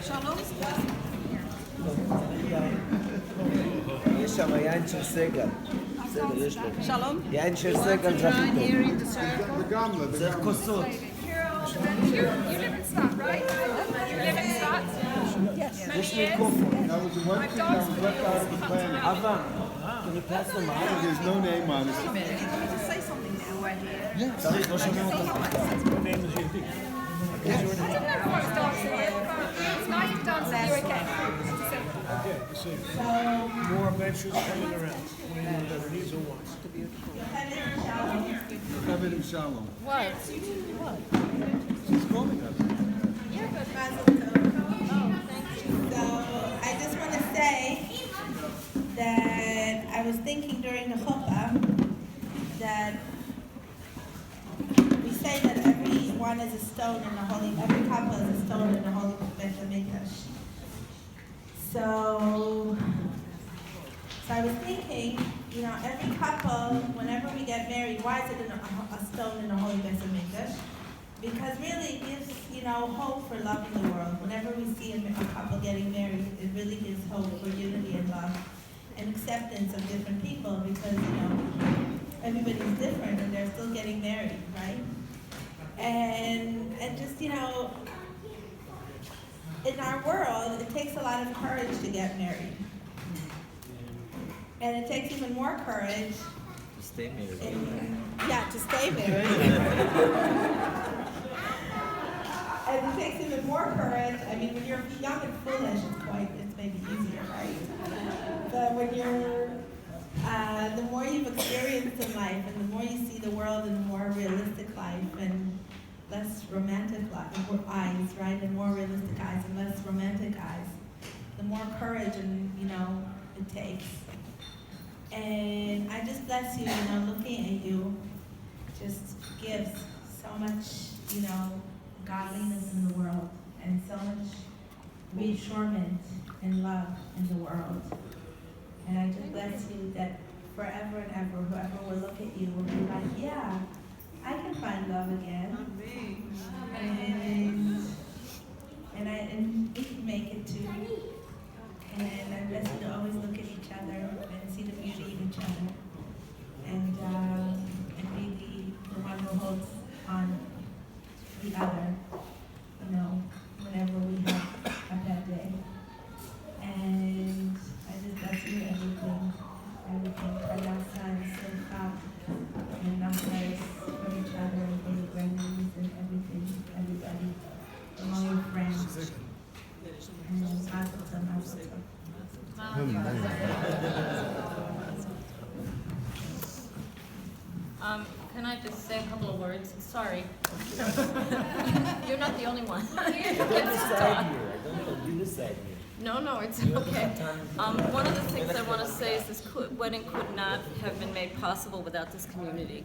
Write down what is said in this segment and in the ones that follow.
Shalom. יש שם יין של סגל. סגל יש לו. Shalom. יין של סגל זה הכי Here טוב. in the circle. צריך כוסות. You live in Stott, right? You live in Stott? Yes. יש מיקרופון. That was the one thing that was left out of the plan. אבא, can you pass them out? There's no name on it. Say something now, Wedd. צריך, לא שומעים אותך בכלל. I didn't know if I was dancing here. It's nice to dance with you again. Okay, you see, more adventures coming around. Whatever needs or wants. Kevin and Shalom. What? She's calling us. So I just want to say that I was thinking during the chuppah that we say that everyone is a stone in the holy, every couple is a stone in the holy Beit HaMikdash. So I was thinking, every couple, whenever we get married, why is it a stone in the holy Beit HaMikdash? Because really it gives, hope for love in the world. Whenever we see a couple getting married, it really gives hope for unity and love and acceptance of different people because, everybody's different and they're still getting married, right? And just, in our world, it takes a lot of courage to get married. And it takes even more courage stay married. to stay married. And it takes even more courage. I mean, when you're young and foolish, it's maybe easier, right? But when you're, the more you've experienced in life, and the more you see the world in a more realistic life, and less romantic eyes, right? And more realistic eyes, and less romantic eyes, the more courage and it takes. And I just bless you, looking at you just gives so much, godliness in the world and so much reassurance and love in the world. And I just bless you that forever and ever, whoever will look at you will be like, yeah, I can find love again. And we can make it too. And I bless you to always look at each other and see the beauty in each other. And be the one who holds on the other, whenever we have a bad day. And I just bless you everything. Parnasa and Simcha and numbers for each other and for your grandmothers and everything, everybody, and all your friends. And Can I just say a couple of words? Sorry. You're not the only one. You decide here. No, it's okay. One of the things I want to say is this wedding could not have been made possible without this community.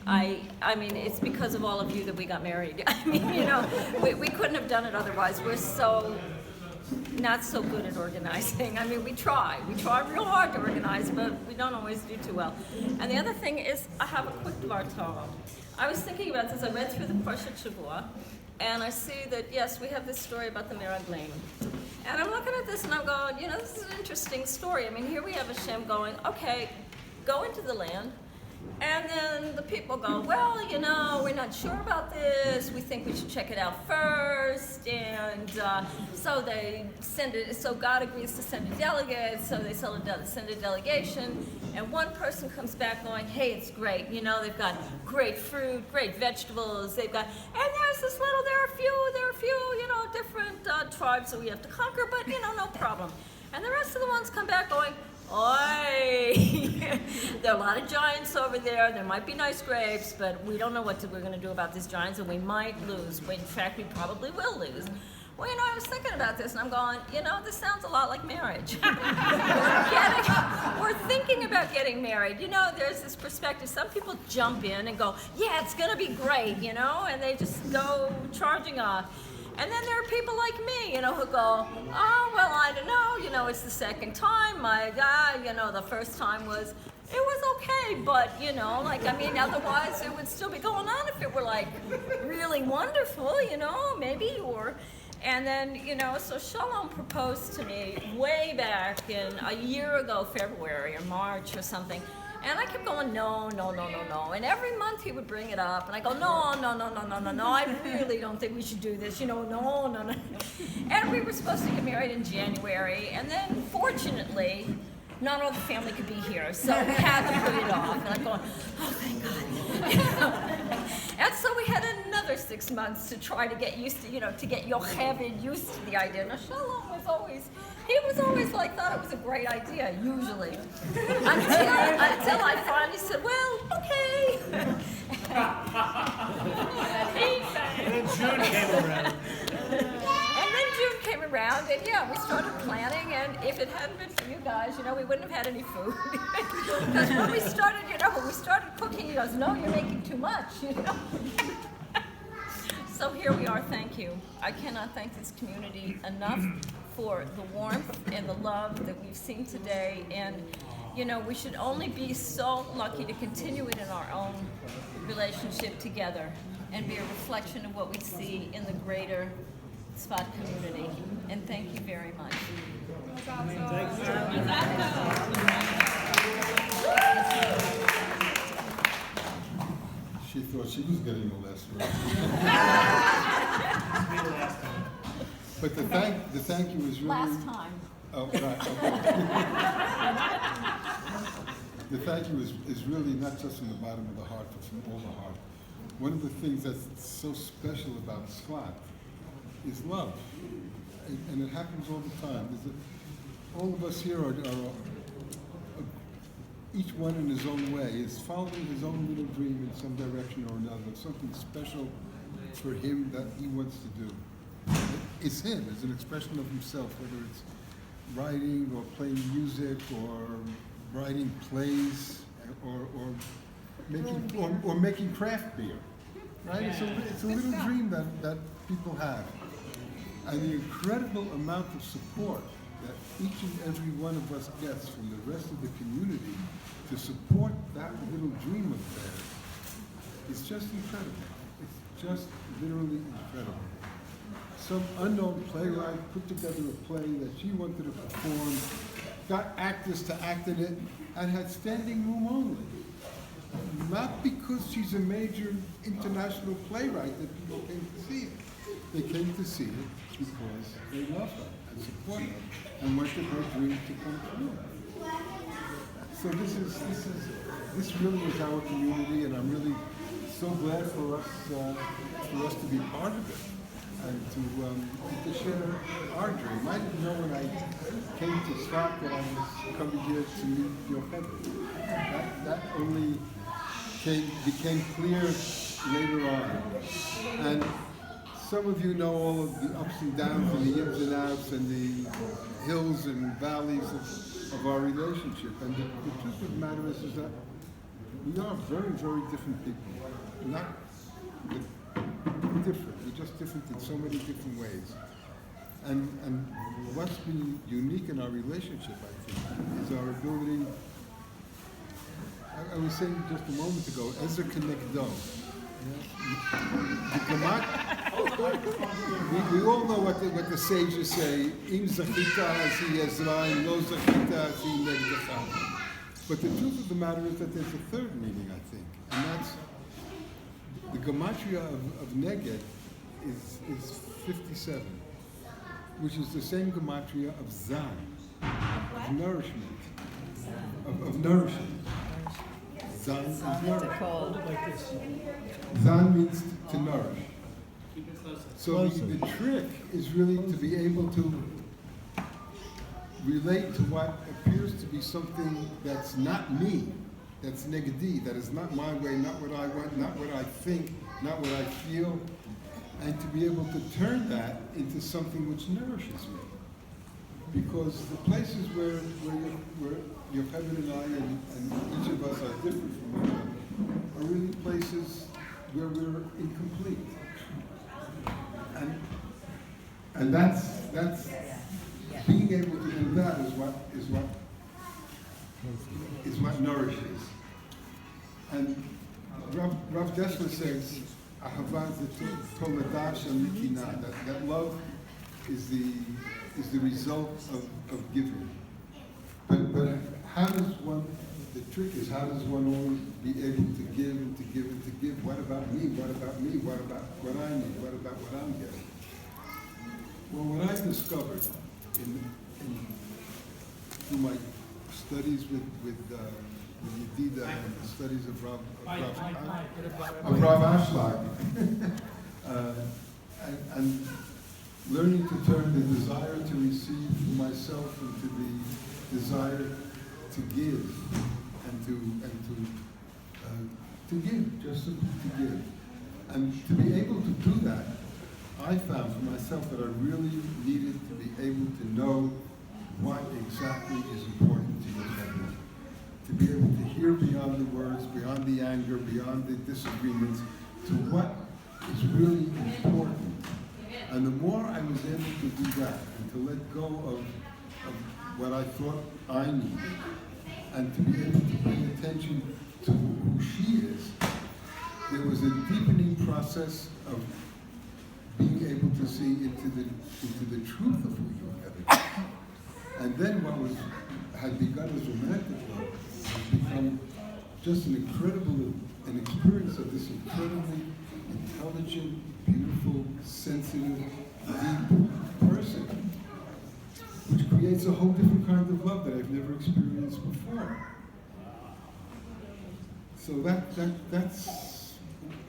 I mean, it's because of all of you that we got married. I mean, we couldn't have done it otherwise. We're not so good at organizing. I mean, we try real hard to organize, but we don't always do too well. And the other thing is, I have a quick Dvar Torah. I was thinking about this. I read through the Parshat Shavua, and I see that, yes, we have this story about the Meraglim. And I'm looking at this and I'm going, this is an interesting story. I mean, here we have Hashem going, okay, go into the land. And then the people go, well, we're not sure about this. We think we should check it out first. And so they send it. So God agrees to send a delegate. So they send a delegation. And one person comes back going, hey, it's great. They've got great fruit, great vegetables. And there's this there are a few, different tribes that we have to conquer, but, no problem. And the rest of the ones come back going, oi, there are a lot of giants over there. There might be nice grapes, but we don't know what we're going to do about these giants, and we might lose. In fact, we probably will lose. Well, I was thinking about this, and I'm going, this sounds a lot like marriage. We're thinking about getting married. There's this perspective. Some people jump in and go, yeah, it's going to be great, and they just go charging off. And then there are people like me, who go, oh, well, I don't know, it's the second time, my God, the first time it was okay, but, otherwise it would still be going on if it were, really wonderful, maybe, And then, so Shalom proposed to me way back in a year ago, February or March or something. And I kept going, no. And every month he would bring it up. And I go, no. I really don't think we should do this. No. And we were supposed to get married in January. And then, fortunately, not all the family could be here. So we had to put it off. And I'm going, oh, thank God. And so we had another 6 months to try to get used to, to get Yocheved used to the idea. Now, Shalom was always like, thought it was a great idea, usually. Until I finally said, well, okay. And then June came around. And yeah, we started planning, and if it hadn't been for you guys, we wouldn't have had any food. Because when we started cooking, he goes, no, you're making too much, So here we are, thank you. I cannot thank this community enough for the warmth and the love that we've seen today. And, we should only be so lucky to continue it in our own relationship together and be a reflection of what we see in the greater Tzfat community. And thank you very much. She thought she was getting the last word. But the thank you was really... Last time. Oh, right, okay. The thank you is really not just from the bottom of the heart, but from all the heart. One of the things that's so special about Tzfat is love. And it happens all the time. All of us here are each one in his own way is following his own little dream in some direction or another, something special for him that he wants to do. It's him, it's an expression of himself, whether it's writing or playing music or writing plays or making craft beer, right? It's a little dream that people have. And the incredible amount of support that each and every one of us gets from the rest of the community to support that little dream of theirs is just incredible. It's just literally incredible. Some unknown playwright put together a play that she wanted to perform, got actors to act in it, and had standing room only. Not because she's a major international playwright that people came to see it. They came to see it because they love her and support her and wanted her dream to come true. So this really is our community, and I'm really so glad for us to be part of it and to share our dream. I didn't know when I came to Tzfat that I was coming here to meet Yocheved. That only became clear later on. And some of you know all of the ups and downs and the ins and outs and the hills and valleys of our relationship. And the truth of the matter is that we are very, very different people. We're not different. We're just different in so many different ways. And what's been unique in our relationship, I think, is our ability. I was saying just a moment ago, Ezer Kenegdo. We all know what the sages say. Im zachita asi Ezraim, lo zachita asi negdecha. But the truth of the matter is that there's a third meaning, I think, and that's the gematria of neged is 57, which is the same gematria of zan, of nourishment, of nourishing. Zan is nourish. Zan means to nourish. So the trick is really to be able to relate to what appears to be something that's not me, that's negedi, that is not my way, not what I want, not what I think, not what I feel, and to be able to turn that into something which nourishes me. Because the places where Yocheved and I and each of us are different from each other are really places where we're incomplete. And that's being able to do that is what nourishes. And Rav Dessler says, that love is the result of giving. But how does one? The trick is, how does one always be able to give and to give and to give? What about me? What about me? What about what I need? What about what I'm getting? Well, what I discovered through my studies with Yedida and the studies of Rav Ashlag, and learning to turn the desire to receive for myself into the desire to give to give, just simply to give. And to be able to do that, I found for myself that I really needed to be able to know what exactly is important to Yocheved. To be able to hear beyond the words, beyond the anger, beyond the disagreements, to what is really important. And the more I was able to do that, and to let go of what I thought I needed, and to be able to pay attention to who she is, there was a deepening process of being able to see into the truth of who Yocheved is. And then what had begun as romantic love has become just an experience of this incredibly intelligent, beautiful, sensitive, deep person, which creates a whole different kind of love that I've never experienced before. So that's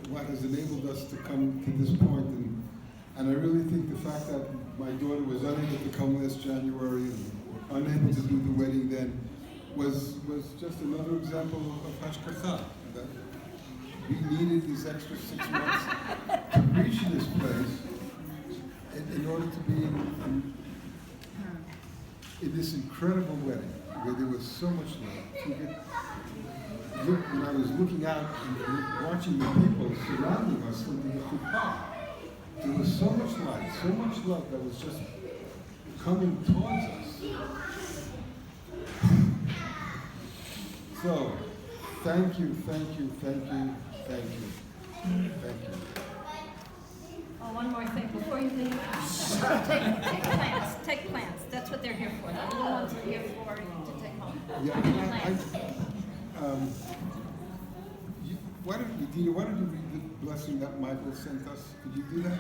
what has enabled us to come to this point, and I really think the fact that my daughter was unable to come last January and unable to do the wedding then was just another example of hashkacha, that we needed these extra 6 months to reach this place in order to be in this incredible wedding where there was so much love. When I was looking out and watching the people surrounding us in the chuppah, there was so much light, so much love that was just coming towards us. So, thank you. Oh, one more thing before you leave. Take plants. That's what they're here for. The little ones are here for to take home. Why don't you read the blessing that Michael sent us? Could you do that?